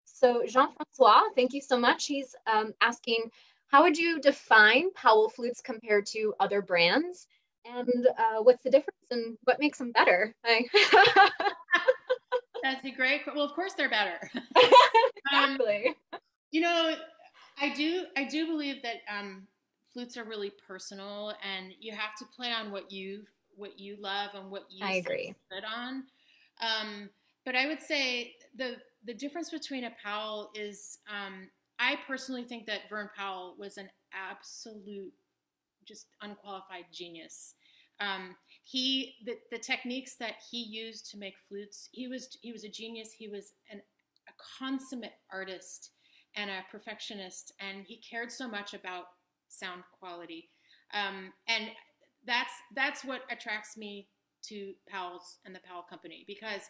So Jean-Francois, thank you so much. He's asking, how would you define Powell flutes compared to other brands? And what's the difference and what makes them better? That's a great, well, of course they're better. Exactly. I do believe that flutes are really personal, and you have to play on what you love and what you agree good on. But I would say the difference between a Powell is, I personally think that Vern Powell was an absolute just unqualified genius. The techniques that he used to make flutes, he was a genius. He was a consummate artist and a perfectionist, and he cared so much about sound quality. And that's what attracts me to Powell's and the Powell Company, because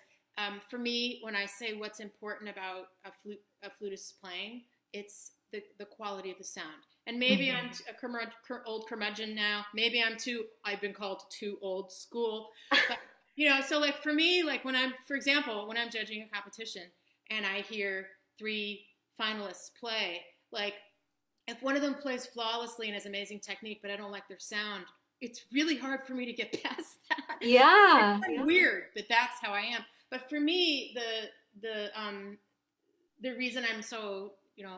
for me, when I say what's important about a flutist playing, it's the quality of the sound. And maybe I'm a old curmudgeon now. Maybe I've been called too old school. But, so like for me, like for example, when I'm judging a competition and I hear 3 finalists play, like if one of them plays flawlessly and has amazing technique, but I don't like their sound, it's really hard for me to get past that. Yeah. It's weird, but that's how I am. But for me, the reason I'm so,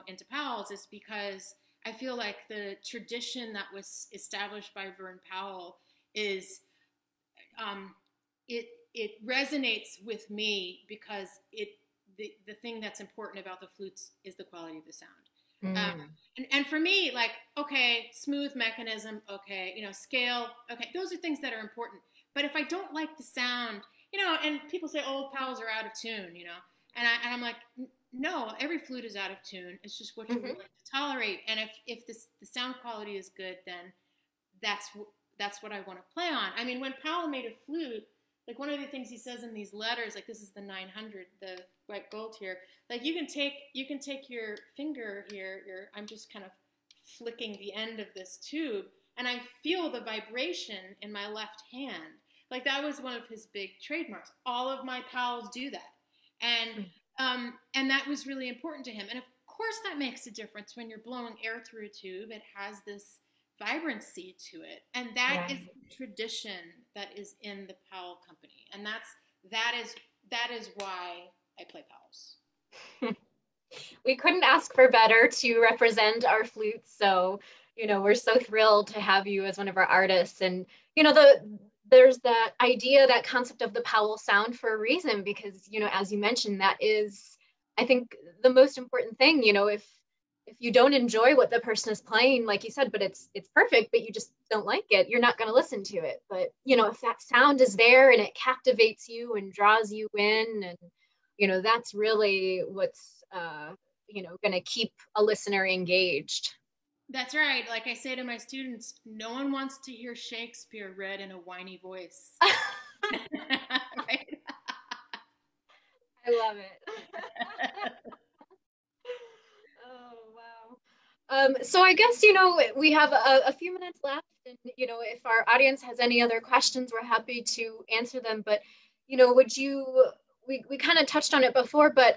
into Powell's is because I feel like the tradition that was established by Vern Powell is, it resonates with me because the thing that's important about the flutes is the quality of the sound. And for me, like, okay, smooth mechanism, okay, scale, okay, those are things that are important. But if I don't like the sound, and people say, oh, Powell's are out of tune, and I'm like, no, every flute is out of tune. It's just what you're willing to tolerate. And if the sound quality is good, then that's what I want to play on. I mean, when Powell made a flute, like one of the things he says in these letters, like this is the 900, the white gold here. Like you can take your finger here. I'm just kind of flicking the end of this tube, and I feel the vibration in my left hand. Like that was one of his big trademarks. All of my Powells do that, and that was really important to him. And of course, that makes a difference when you're blowing air through a tube. It has this vibrancy to it, and that is the tradition that is in the Powell Company, and that is why I play Powell's. We couldn't ask for better to represent our flutes, so we're so thrilled to have you as one of our artists. And there's that idea, that concept of the Powell sound for a reason, because as you mentioned, that is, I think, the most important thing. If you don't enjoy what the person is playing, like you said, but it's perfect, but you just don't like it, you're not going to listen to it. But if that sound is there and it captivates you and draws you in, and that's really what's going to keep a listener engaged. That's right. Like I say to my students, no one wants to hear Shakespeare read in a whiny voice. Right? I love it. Oh, wow. So I guess, we have a few minutes left, and, if our audience has any other questions, we're happy to answer them. But, we kind of touched on it before, but,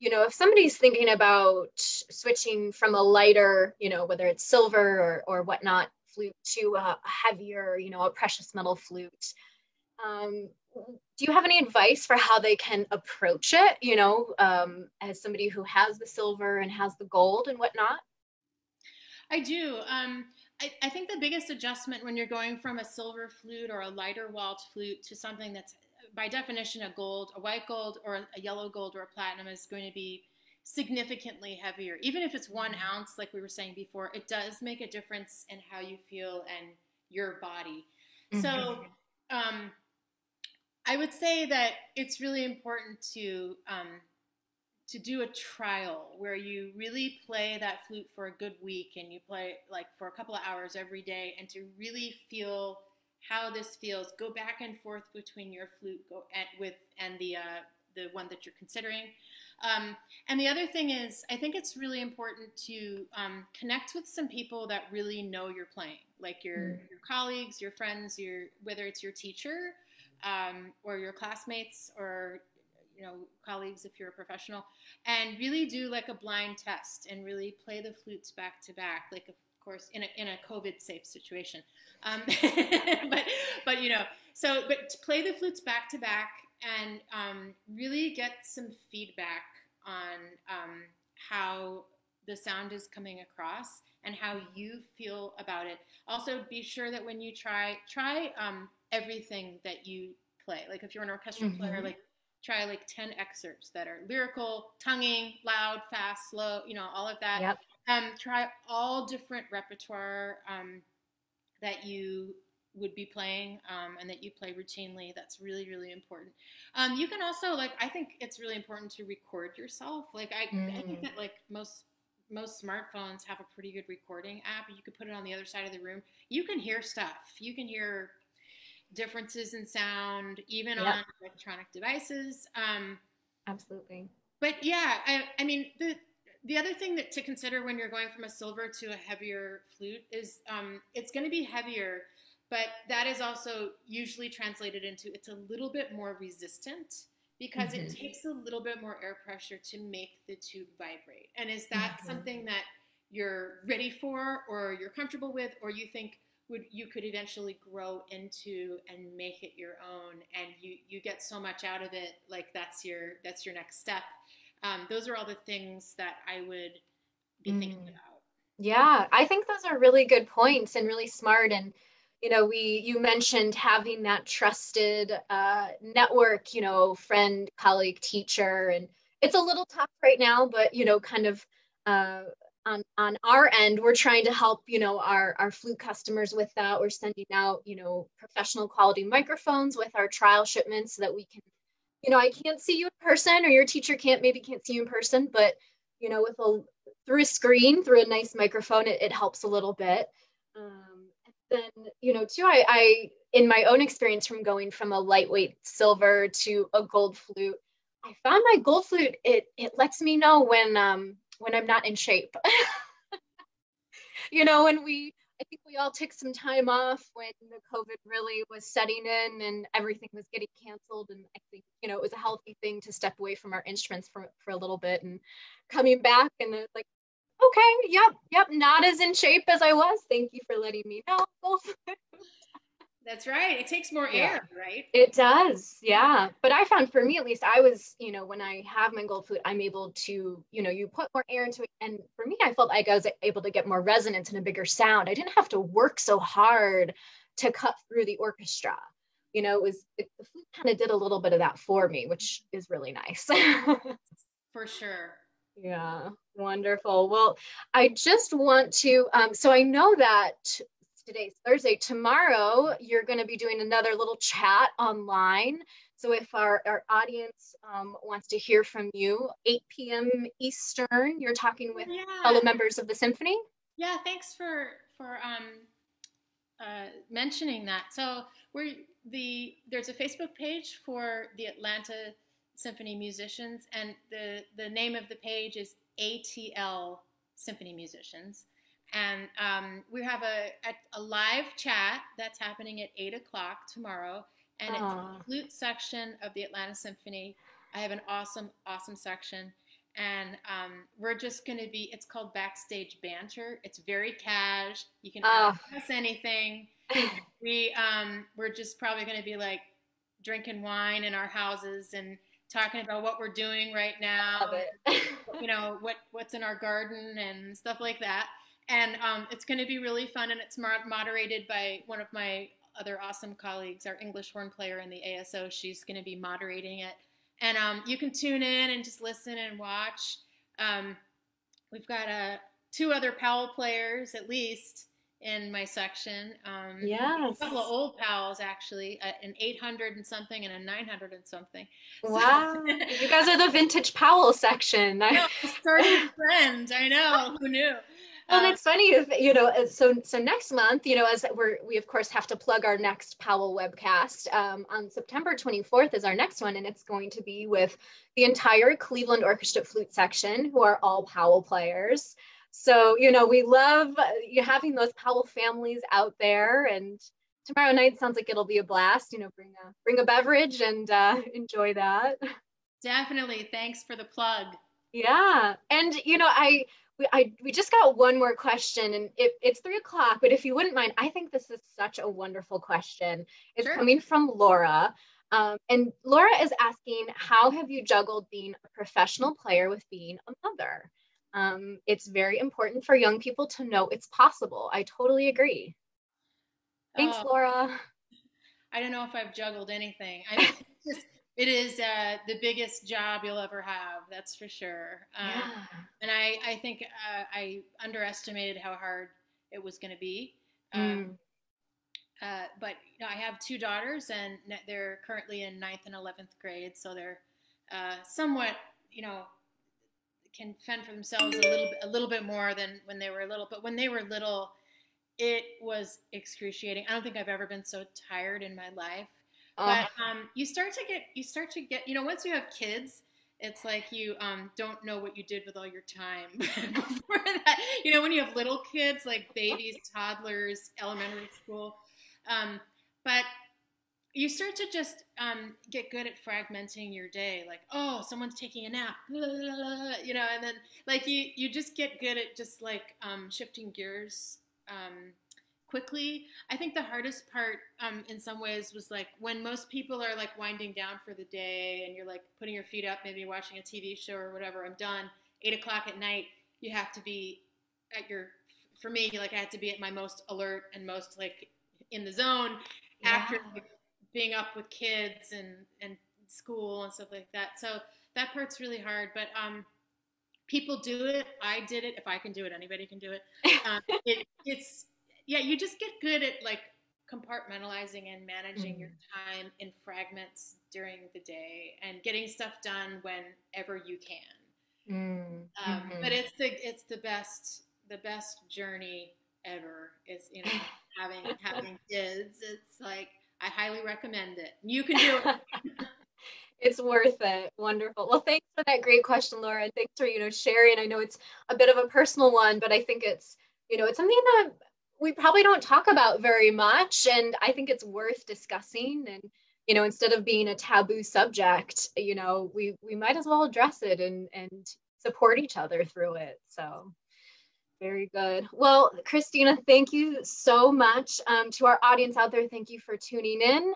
if somebody's thinking about switching from a lighter, whether it's silver or whatnot flute to a heavier, a precious metal flute, do you have any advice for how they can approach it, as somebody who has the silver and has the gold and whatnot? I do. I think the biggest adjustment when you're going from a silver flute or a lighter walled flute to something that's by definition a gold, a white gold or a yellow gold or a platinum is going to be significantly heavier. Even if it's 1 ounce, like we were saying before, it does make a difference in how you feel and your body. So I would say that it's really important to do a trial where you really play that flute for a good week, and you play like for a couple of hours every day, and to really feel how this feels. Go back and forth between your flute and the one that you're considering. And the other thing is, I think it's really important to connect with some people that really know you're playing, like your colleagues, your friends, whether it's your teacher or your classmates, or colleagues if you're a professional, and really do like a blind test and really play the flutes back to back, like of course in a COVID safe situation, but to play the flutes back to back and really get some feedback on how the sound is coming across and how you feel about it. Also, be sure that when you try everything that you play. Like if you're an orchestral player, like try like 10 excerpts that are lyrical, tonguing, loud, fast, slow, all of that. Yep. Try all different repertoire that you would be playing, and that you play routinely. That's really, really important. You can also, like, I think it's really important to record yourself. Like, I think that, like, most smartphones have a pretty good recording app. You could put it on the other side of the room. You can hear stuff. You can hear differences in sound, even on electronic devices. Absolutely. But yeah, I mean, the other thing that to consider when you're going from a silver to a heavier flute is it's going to be heavier, but that is also usually translated into it's a little bit more resistant because it takes a little bit more air pressure to make the tube vibrate. And is that something that you're ready for, or you're comfortable with, or you think you could eventually grow into and make it your own, and you get so much out of it, like that's your next step? Those are all the things that I would be thinking about. Yeah, I think those are really good points and really smart. And you mentioned having that trusted network, friend, colleague, teacher, and it's a little tough right now, but kind of on our end, we're trying to help our flute customers with that. We're sending out professional quality microphones with our trial shipments so that we can, I can't see you in person, or your teacher can't see you in person, but with through a screen, through a nice microphone, it helps a little bit. Then, too, I, in my own experience from going from a lightweight silver to a gold flute, I found my gold flute, it lets me know when I'm not in shape. I think we all took some time off when the COVID really was setting in and everything was getting canceled. And I think, it was a healthy thing to step away from our instruments for a little bit, and coming back and it's like, okay, yep, not as in shape as I was. Thank you for letting me know. That's right. It takes more air, right? It does, yeah. But I found, for me at least, I was, when I have my gold flute, I'm able to, you put more air into it. And for me, I felt like I was able to get more resonance and a bigger sound. I didn't have to work so hard to cut through the orchestra. The flute kind of did a little bit of that for me, which is really nice. For sure. Yeah, wonderful. Well, I just want to, so I know that today's Thursday. Tomorrow, you're going to be doing another little chat online. So if our audience wants to hear from you, 8 p.m. Eastern, you're talking with fellow members of the symphony. Yeah, thanks for mentioning that. So there's a Facebook page for the Atlanta Symphony musicians, and the name of the page is ATL Symphony Musicians. And we have a live chat that's happening at 8 o'clock tomorrow, and it's the flute section of the Atlanta Symphony. I have an awesome Oh. section, and we're just going to be, it's called Backstage Banter. It's very cash. You can ask us anything. We're just probably going to be like drinking wine in our houses and talking about what we're doing right now, what's in our garden and stuff like that. And it's going to be really fun, and it's moderated by one of my other awesome colleagues, our English horn player in the ASO. She's going to be moderating it. And you can tune in and just listen and watch. We've got 2 other Powell players, at least, in my section. Yes. A couple of old Powells, actually, an 800 and something and a 900 and something. Wow. You guys are the vintage Powell section. I know, I started a trend. I know. Who knew? Well, it's funny if so next month, as we of course have to plug our next Powell webcast. On September 24th is our next one, and it's going to be with the entire Cleveland Orchestra Flute section, who are all Powell players. So we love having those Powell families out there, and tomorrow night sounds like it'll be a blast. Bring a beverage and enjoy that. Definitely. Thanks for the plug. Yeah, and we just got one more question, and it's 3 o'clock, but if you wouldn't mind, I think this is such a wonderful question. It's coming from Laura. And Laura is asking, how have you juggled being a professional player with being a mother? It's very important for young people to know it's possible. I totally agree. Thanks, Laura. I don't know if I've juggled anything. It is the biggest job you'll ever have, that's for sure. And I think I underestimated how hard it was going to be. but I have two daughters, and they're currently in 9th and 11th grade, so they're somewhat, can fend for themselves a little bit more than when they were little. But when they were little, it was excruciating. I don't think I've ever been so tired in my life. But you start to get, once you have kids, it's like you don't know what you did with all your time before that. When you have little kids, like babies, toddlers, elementary school, but you start to just get good at fragmenting your day. Like, oh, someone's taking a nap, blah, blah, blah, and then like you just get good at just like shifting gears quickly. I think the hardest part in some ways was like when most people are like winding down for the day and you're like putting your feet up, maybe watching a TV show or whatever. I'm done. 8:00 at night, you have to be for me, like I had to be at my most alert and most like in the zone after like, being up with kids and school and stuff like that. So that part's really hard, but people do it. I did it. If I can do it, anybody can do it. You just get good at like compartmentalizing and managing your time in fragments during the day and getting stuff done whenever you can. But it's the best journey ever is, having kids. It's like, I highly recommend it. You can do it. It's worth it. Wonderful. Well, thanks for that great question, Laura. And thanks for, sharing. I know it's a bit of a personal one, but I think it's, it's something that we probably don't talk about very much. And I think it's worth discussing. And, instead of being a taboo subject, we might as well address it and support each other through it. So very good. Well, Christina, thank you so much. To our audience out there, thank you for tuning in.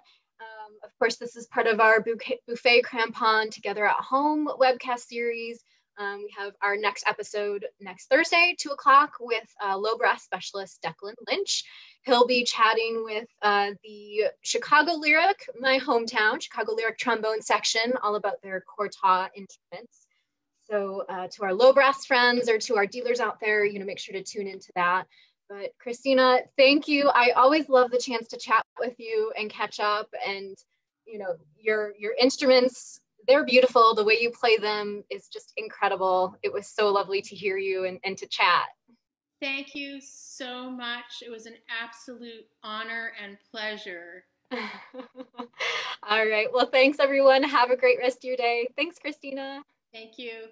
Of course, this is part of our Buffet Crampon Together at Home webcast series. We have our next episode next Thursday, 2:00, with low brass specialist Declan Lynch. He'll be chatting with the Chicago Lyric, my hometown, Chicago Lyric trombone section, all about their corta instruments. So to our low brass friends or to our dealers out there, make sure to tune into that. But Christina, thank you. I always love the chance to chat with you and catch up. And, your instruments, they're beautiful. The way you play them is just incredible. It was so lovely to hear you and to chat. Thank you so much. It was an absolute honor and pleasure. All right. Well, thanks, everyone. Have a great rest of your day. Thanks, Christina. Thank you.